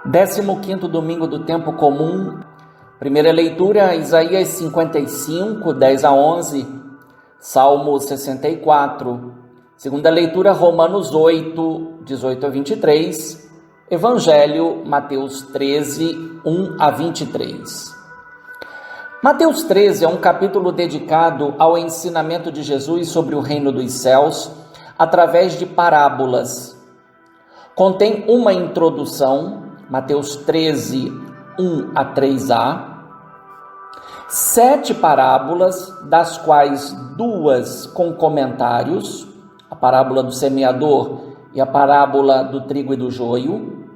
15º domingo do tempo comum. Primeira leitura, Isaías 55, 10 a 11, Salmo 64. Segunda leitura, Romanos 8, 18 a 23, Evangelho, Mateus 13, 1 a 23. Mateus 13 é um capítulo dedicado ao ensinamento de Jesus sobre o reino dos céus através de parábolas. Contém uma introdução, Mateus 13, 1 a 3a, 7 parábolas, das quais 2 com comentários, a parábola do semeador e a parábola do trigo e do joio,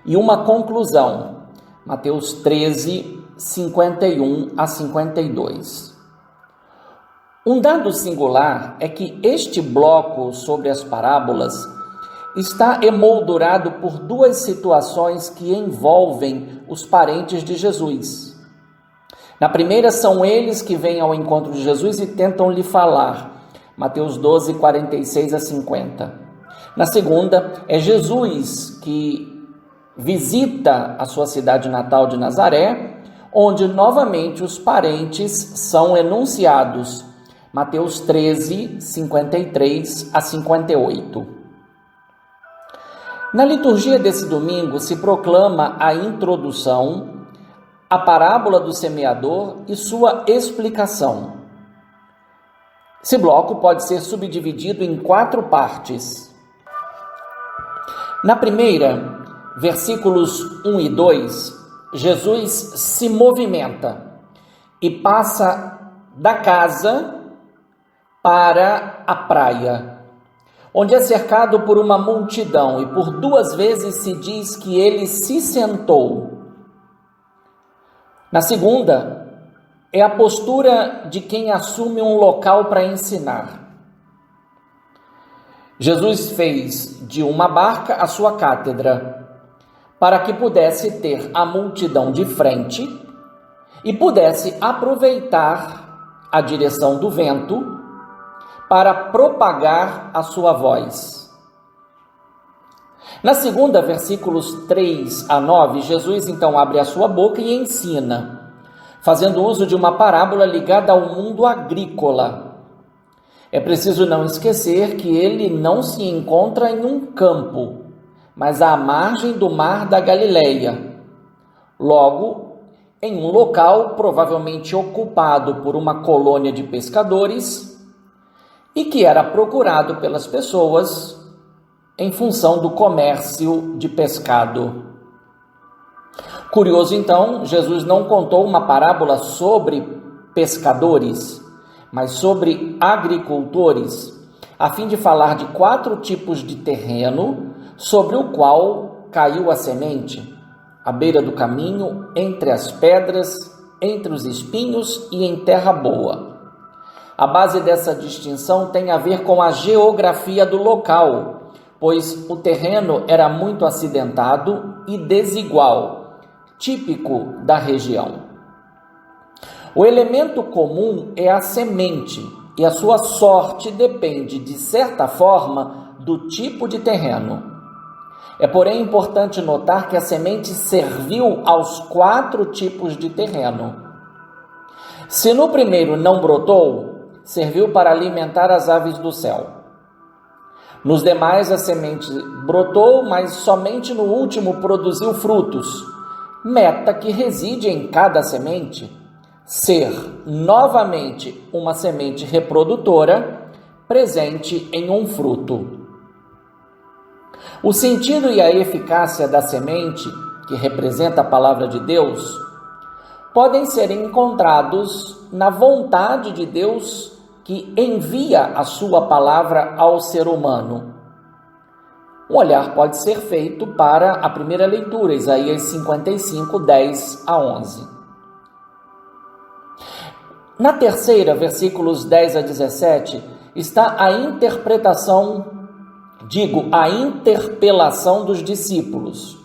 e uma conclusão, Mateus 13, 51 a 52. Um dado singular é que este bloco sobre as parábolas está emoldurado por 2 situações que envolvem os parentes de Jesus. Na primeira, são eles que vêm ao encontro de Jesus e tentam lhe falar, Mateus 12, 46 a 50. Na segunda, é Jesus que visita a sua cidade natal de Nazaré, onde novamente os parentes são enunciados, Mateus 13, 53 a 58. Na liturgia desse domingo se proclama a introdução, a parábola do semeador e sua explicação. Esse bloco pode ser subdividido em 4 partes. Na primeira, versículos 1 e 2, Jesus se movimenta e passa da casa para a praia, onde é cercado por uma multidão, e por 2 vezes se diz que ele se sentou. Na segunda, é a postura de quem assume um local para ensinar. Jesus fez de uma barca a sua cátedra, para que pudesse ter a multidão de frente e pudesse aproveitar a direção do vento para propagar a sua voz. Na segunda, versículos 3 a 9, Jesus então abre a sua boca e ensina, fazendo uso de uma parábola ligada ao mundo agrícola. É preciso não esquecer que ele não se encontra em um campo, mas à margem do mar da Galileia. Logo, em um local provavelmente ocupado por uma colônia de pescadores, e que era procurado pelas pessoas em função do comércio de pescado. Curioso então, Jesus não contou uma parábola sobre pescadores, mas sobre agricultores, a fim de falar de 4 tipos de terreno sobre o qual caiu a semente, à beira do caminho, entre as pedras, entre os espinhos e em terra boa. A base dessa distinção tem a ver com a geografia do local, pois o terreno era muito acidentado e desigual, típico da região. O elemento comum é a semente, e a sua sorte depende, de certa forma, do tipo de terreno. É, porém, importante notar que a semente serviu aos 4 tipos de terreno. Se no primeiro não brotou, serviu para alimentar as aves do céu. Nos demais, a semente brotou, mas somente no último produziu frutos. Meta que reside em cada semente: ser novamente uma semente reprodutora, presente em um fruto. O sentido e a eficácia da semente, que representa a palavra de Deus, podem ser encontrados na vontade de Deus que envia a sua palavra ao ser humano. Um olhar pode ser feito para a primeira leitura, Isaías 55, 10 a 11. Na terceira, versículos 10 a 17, está a interpelação dos discípulos.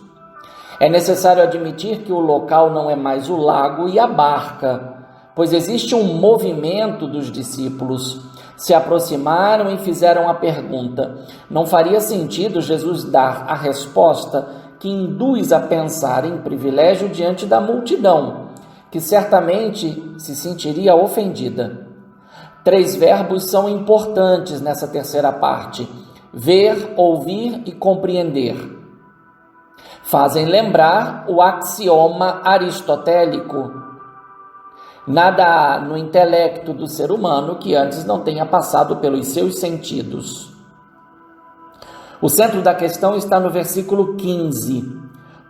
É necessário admitir que o local não é mais o lago e a barca, pois existe um movimento dos discípulos. Se aproximaram e fizeram a pergunta. Não faria sentido Jesus dar a resposta que induz a pensar em privilégio diante da multidão, que certamente se sentiria ofendida. 3 verbos são importantes nessa terceira parte: ver, ouvir e compreender. Fazem lembrar o axioma aristotélico: nada há no intelecto do ser humano que antes não tenha passado pelos seus sentidos. O centro da questão está no versículo 15.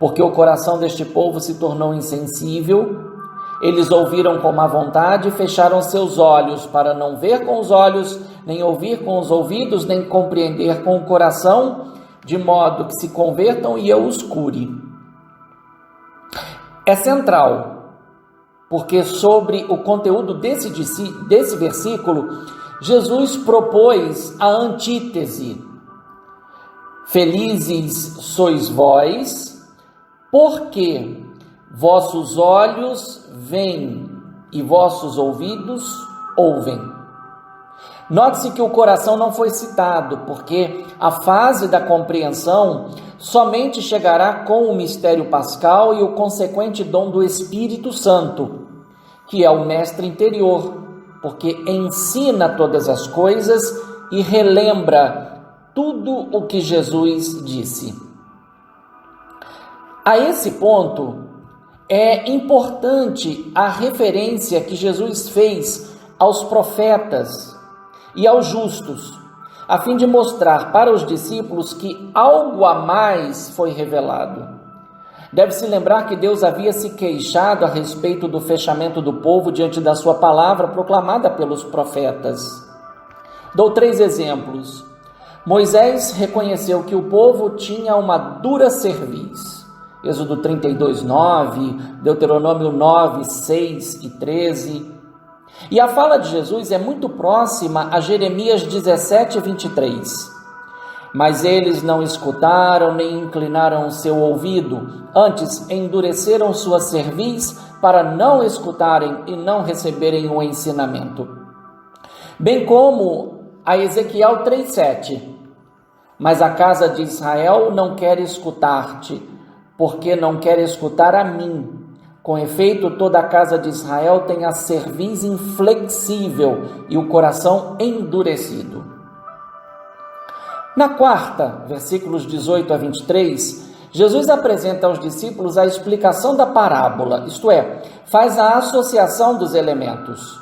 Porque o coração deste povo se tornou insensível, eles ouviram com má vontade e fecharam seus olhos, para não ver com os olhos, nem ouvir com os ouvidos, nem compreender com o coração, de modo que se convertam e eu os cure. É central, porque sobre o conteúdo desse versículo, Jesus propôs a antítese: felizes sois vós, porque vossos olhos veem e vossos ouvidos ouvem. Note-se que o coração não foi citado, porque a fase da compreensão somente chegará com o mistério pascal e o consequente dom do Espírito Santo, que é o mestre interior, porque ensina todas as coisas e relembra tudo o que Jesus disse. A esse ponto, é importante a referência que Jesus fez aos profetas e aos justos, a fim de mostrar para os discípulos que algo a mais foi revelado. Deve-se lembrar que Deus havia se queixado a respeito do fechamento do povo diante da sua palavra proclamada pelos profetas. Dou 3 exemplos. Moisés reconheceu que o povo tinha uma dura cerviz. Êxodo 32, 9, Deuteronômio 9, 6 e 13. E a fala de Jesus é muito próxima a Jeremias 17, 23. Mas eles não escutaram nem inclinaram o seu ouvido, antes endureceram sua cerviz para não escutarem e não receberem o ensinamento. Bem como a Ezequiel 3, 7. Mas a casa de Israel não quer escutar-te, porque não quer escutar a mim. Com efeito, toda a casa de Israel tem a cerviz inflexível e o coração endurecido. Na quarta, versículos 18 a 23, Jesus apresenta aos discípulos a explicação da parábola, isto é, faz a associação dos elementos.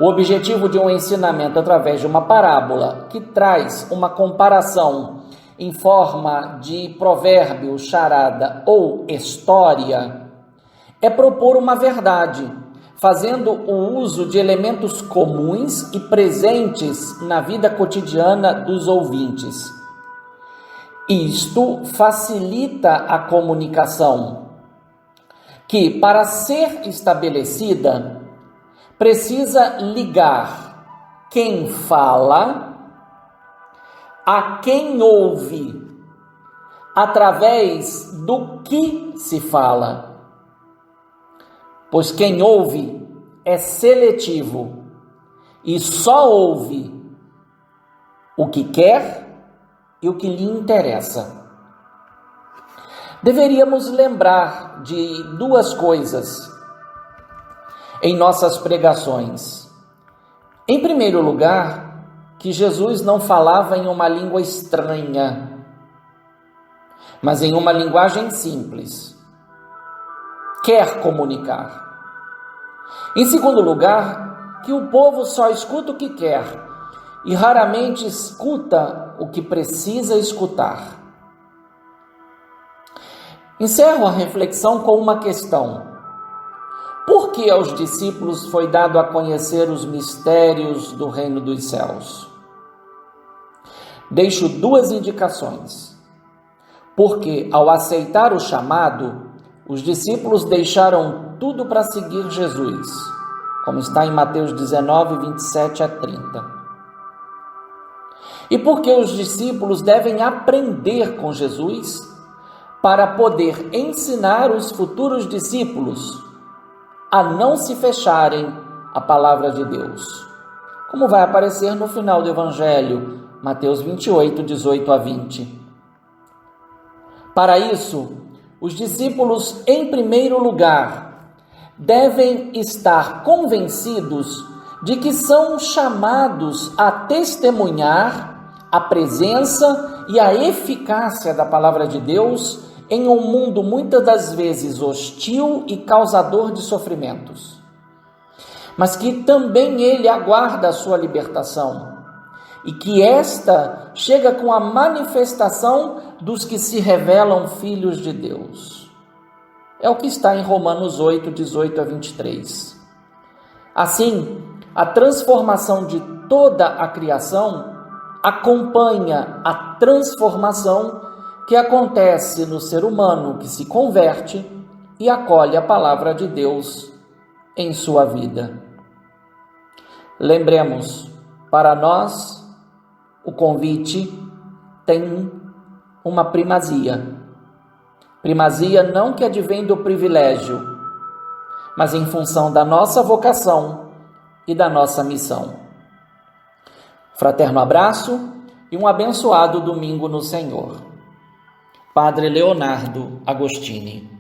O objetivo de um ensinamento através de uma parábola, que traz uma comparação em forma de provérbio, charada ou história, é propor uma verdade, fazendo o uso de elementos comuns e presentes na vida cotidiana dos ouvintes. Isto facilita a comunicação, que, para ser estabelecida, precisa ligar quem fala a quem ouve, através do que se fala. Pois quem ouve é seletivo e só ouve o que quer e o que lhe interessa. Deveríamos lembrar de 2 coisas em nossas pregações. Em primeiro lugar, que Jesus não falava em uma língua estranha, mas em uma linguagem simples. Quer comunicar. Em segundo lugar, que o povo só escuta o que quer e raramente escuta o que precisa escutar. Encerro a reflexão com uma questão. Por que aos discípulos foi dado a conhecer os mistérios do reino dos céus? Deixo 2 indicações. Porque, ao aceitar o chamado, os discípulos deixaram tudo para seguir Jesus, como está em Mateus 19, 27 a 30. E porque os discípulos devem aprender com Jesus para poder ensinar os futuros discípulos a não se fecharem à palavra de Deus, como vai aparecer no final do Evangelho, Mateus 28, 18 a 20. Para isso, os discípulos, em primeiro lugar, devem estar convencidos de que são chamados a testemunhar a presença e a eficácia da palavra de Deus em um mundo muitas das vezes hostil e causador de sofrimentos, mas que também ele aguarda a sua libertação e que esta chega com a manifestação dos que se revelam filhos de Deus. É o que está em Romanos 8, 18 a 23. Assim, a transformação de toda a criação acompanha a transformação que acontece no ser humano que se converte e acolhe a palavra de Deus em sua vida. Lembremos, para nós, o convite tem uma primazia. Primazia não que advém do privilégio, mas em função da nossa vocação e da nossa missão. Fraterno abraço e um abençoado domingo no Senhor. Padre Leonardo Agostini.